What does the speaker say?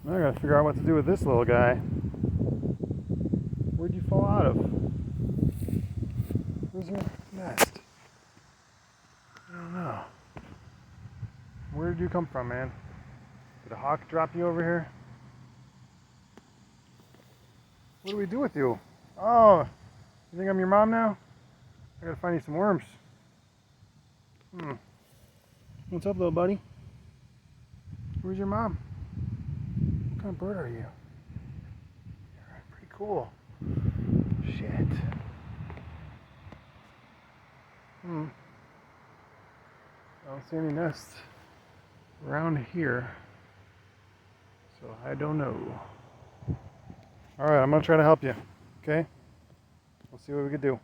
I gotta figure out what to do with this little guy. Where'd you fall out of? Where's your nest? I don't know. Where did you come from, man? Did a hawk drop you over here? What do we do with you? Oh, you think I'm your mom now? I gotta find you some worms. What's up, little buddy? Where's your mom? What kind of bird are you? You're pretty cool. Shit. I don't see any nests around here, so I don't know. All right, I'm gonna try to help you. Okay? We'll see what we can do.